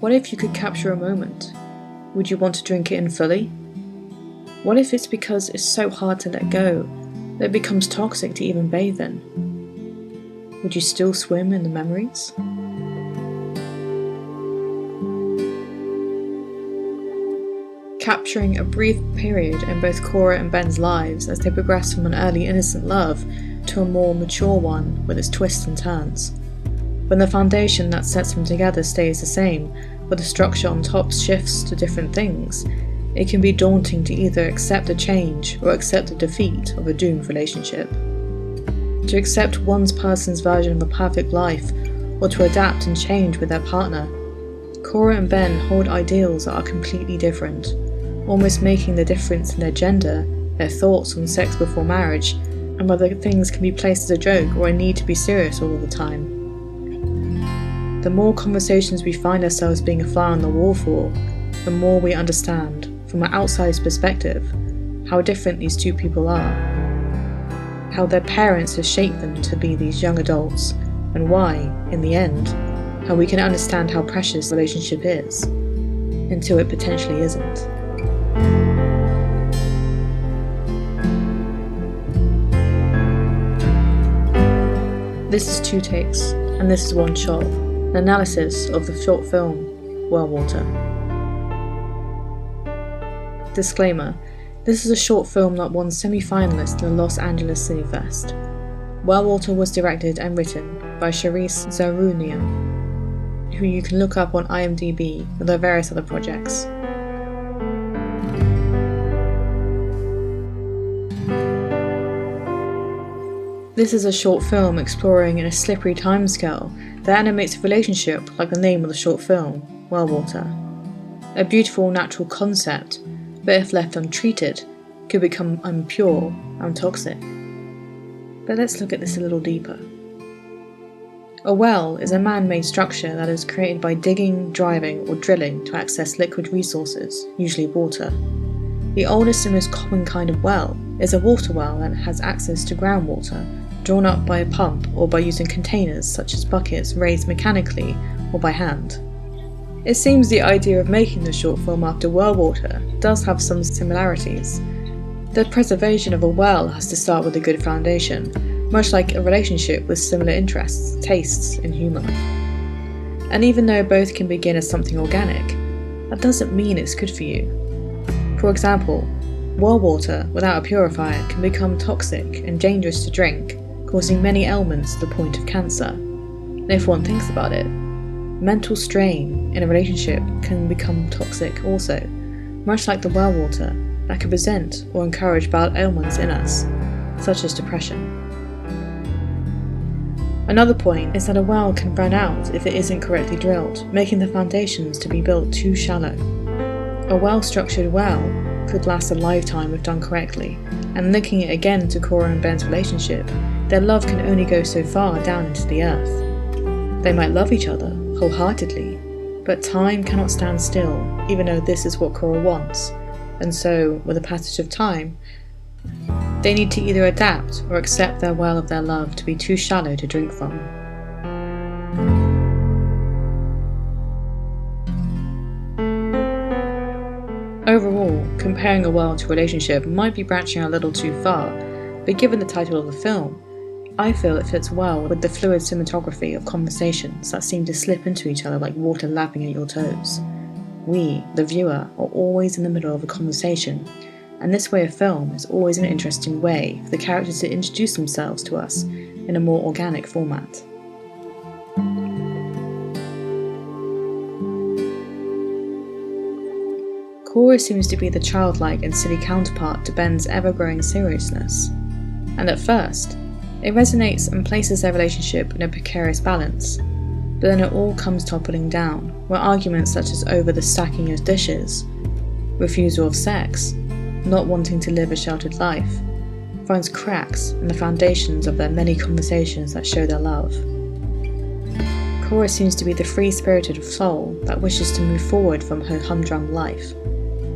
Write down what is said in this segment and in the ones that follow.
What if you could capture a moment? Would you want to drink it in fully? What if it's because it's so hard to let go that it becomes toxic to even bathe in? Would you still swim in the memories? Capturing a brief period in both Cora and Ben's lives as they progress from an early innocent love to a more mature one with its twists and turns. When the foundation that sets them together stays the same, but the structure on top shifts to different things, it can be daunting to either accept the change or accept the defeat of a doomed relationship. To accept one person's version of a perfect life, or to adapt and change with their partner. Cora and Ben hold ideals that are completely different, almost making the difference in their gender, their thoughts on sex before marriage, and whether things can be placed as a joke or a need to be serious all the time. The more conversations we find ourselves being a fly on the wall for, the more we understand, from an outsider's perspective, how different these two people are, how their parents have shaped them to be these young adults, and why, in the end, how we can understand how precious a relationship is, until it potentially isn't. This is 2 takes, and this is 1 shot, an analysis of the short film, Well Water. Disclaimer, this is a short film that won semi-finalist in the Los Angeles Cinefest. Well Water was directed and written by Sharisse Zeroonian, who you can look up on IMDB with their various other projects. This is a short film exploring in a slippery timescale that animates a relationship like the name of the short film, Well Water. A beautiful natural concept, but if left untreated, could become impure and toxic. But let's look at this a little deeper. A well is a man-made structure that is created by digging, driving, or drilling to access liquid resources, usually water. The oldest and most common kind of well is a water well that has access to groundwater, drawn up by a pump or by using containers such as buckets raised mechanically or by hand. It seems the idea of making the short film after Well Water does have some similarities. The preservation of a well has to start with a good foundation, much like a relationship with similar interests, tastes, and humour. And even though both can begin as something organic, that doesn't mean it's good for you. For example, well water without a purifier can become toxic and dangerous to drink, causing many ailments to the point of cancer. And if one thinks about it, mental strain in a relationship can become toxic also, much like the well water that can present or encourage bad ailments in us, such as depression. Another point is that a well can run out if it isn't correctly drilled, making the foundations to be built too shallow. A well-structured well could last a lifetime if done correctly, and linking it again to Cora and Ben's relationship, their love can only go so far down into the earth. They might love each other wholeheartedly, but time cannot stand still, even though this is what Cora wants, and so, with the passage of time, they need to either adapt or accept their well of their love to be too shallow to drink from. Overall, comparing a well to a relationship might be branching a little too far, but given the title of the film, I feel it fits well with the fluid cinematography of conversations that seem to slip into each other like water lapping at your toes. We, the viewer, are always in the middle of a conversation, and this way of film is always an interesting way for the characters to introduce themselves to us in a more organic format. Cora seems to be the childlike and silly counterpart to Ben's ever-growing seriousness, and at first, it resonates and places their relationship in a precarious balance, but then it all comes toppling down, where arguments such as over the stacking of dishes, refusal of sex, not wanting to live a sheltered life, finds cracks in the foundations of their many conversations that show their love. Cora seems to be the free-spirited soul that wishes to move forward from her humdrum life.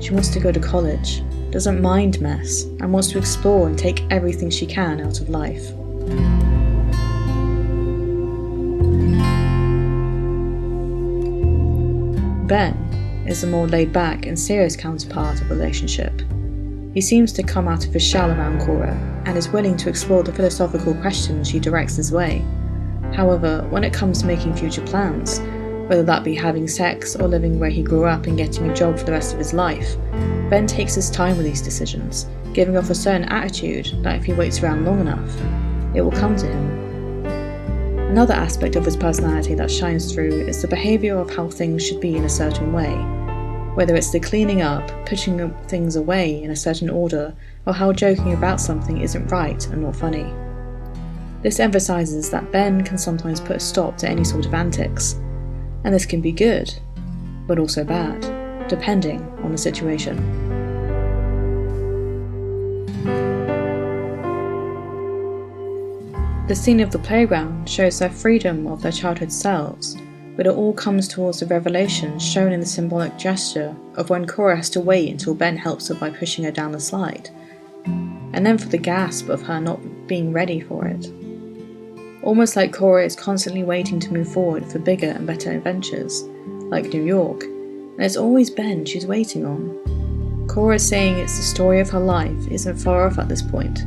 She wants to go to college, doesn't mind mess, and wants to explore and take everything she can out of life. Ben is the more laid-back and serious counterpart of the relationship. He seems to come out of his shell around Cora and is willing to explore the philosophical questions she directs his way. However, when it comes to making future plans, whether that be having sex or living where he grew up and getting a job for the rest of his life, Ben takes his time with these decisions, giving off a certain attitude that if he waits around long enough, it will come to him. Another aspect of his personality that shines through is the behaviour of how things should be in a certain way, whether it's the cleaning up, putting things away in a certain order, or how joking about something isn't right and not funny. This emphasises that Ben can sometimes put a stop to any sort of antics, and this can be good, but also bad, depending on the situation. The scene of the playground shows their freedom of their childhood selves, but it all comes towards the revelation shown in the symbolic gesture of when Cora has to wait until Ben helps her by pushing her down the slide, and then for the gasp of her not being ready for it. Almost like Cora is constantly waiting to move forward for bigger and better adventures, like New York, and it's always Ben she's waiting on. Cora is saying it's the story of her life isn't far off at this point.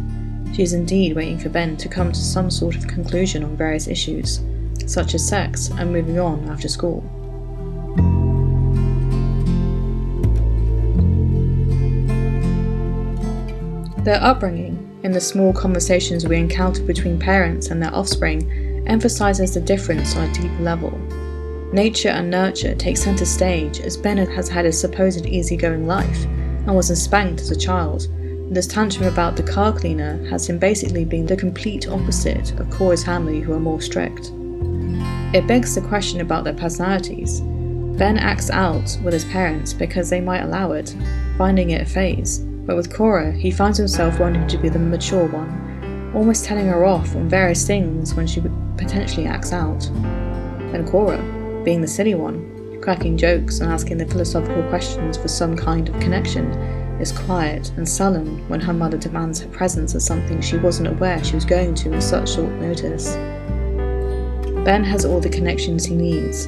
She is indeed waiting for Ben to come to some sort of conclusion on various issues, such as sex and moving on after school. Their upbringing, in the small conversations we encounter between parents and their offspring, emphasises the difference on a deeper level. Nature and nurture take centre stage as Ben has had a supposed easygoing life and wasn't spanked as a child. This tantrum about the car cleaner has him basically being the complete opposite of Cora's family, who are more strict. It begs the question about their personalities. Ben acts out with his parents because they might allow it, finding it a phase. But with Cora, he finds himself wanting to be the mature one, almost telling her off on various things when she potentially acts out. And Cora, being the silly one, cracking jokes and asking the philosophical questions for some kind of connection, is quiet and sullen when her mother demands her presence as something she wasn't aware she was going to in such short notice. Ben has all the connections he needs,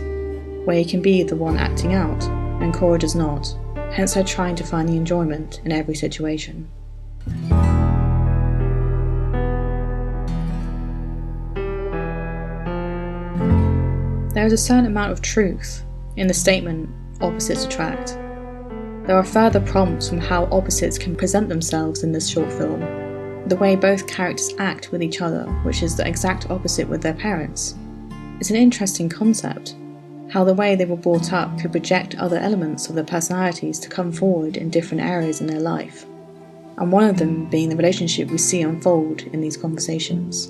where he can be the one acting out, and Cora does not. Hence her trying to find the enjoyment in every situation. There is a certain amount of truth in the statement, opposites attract. There are further prompts from how opposites can present themselves in this short film. The way both characters act with each other, which is the exact opposite with their parents. It's an interesting concept. How the way they were brought up could project other elements of their personalities to come forward in different areas in their life, and one of them being the relationship we see unfold in these conversations.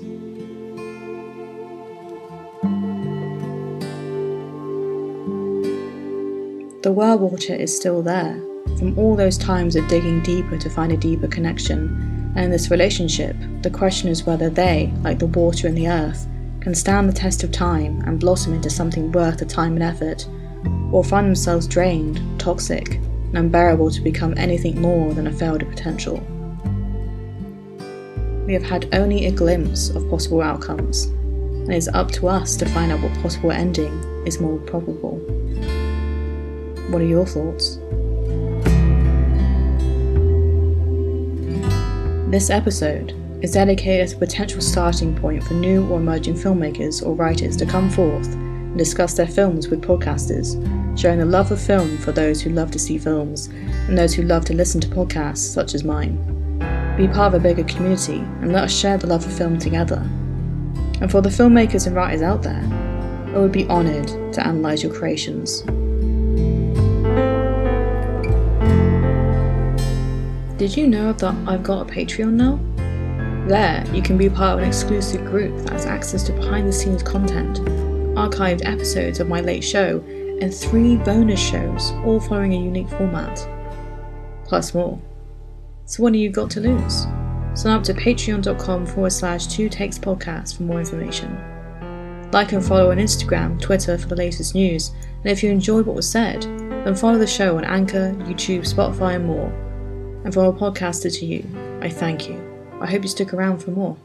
The well water is still there, from all those times of digging deeper to find a deeper connection, and in this relationship, the question is whether they, like the water and the earth, can stand the test of time and blossom into something worth the time and effort, or find themselves drained, toxic, and unbearable to become anything more than a failed potential. We have had only a glimpse of possible outcomes, and it is up to us to find out what possible ending is more probable. What are your thoughts? This episode is dedicated as a potential starting point for new or emerging filmmakers or writers to come forth and discuss their films with podcasters, showing the love of film for those who love to see films and those who love to listen to podcasts such as mine. Be part of a bigger community and let us share the love of film together. And for the filmmakers and writers out there, I would be honoured to analyse your creations. Did you know that I've got a Patreon now? There, you can be part of an exclusive group that has access to behind-the-scenes content, archived episodes of my late show, and 3 bonus shows, all following a unique format. Plus more. So what have you got to lose? Sign up to patreon.com/2takespodcast for more information. Like and follow on Instagram, Twitter for the latest news, and if you enjoyed what was said, then follow the show on Anchor, YouTube, Spotify and more. And from a podcaster to you, I thank you. I hope you stick around for more.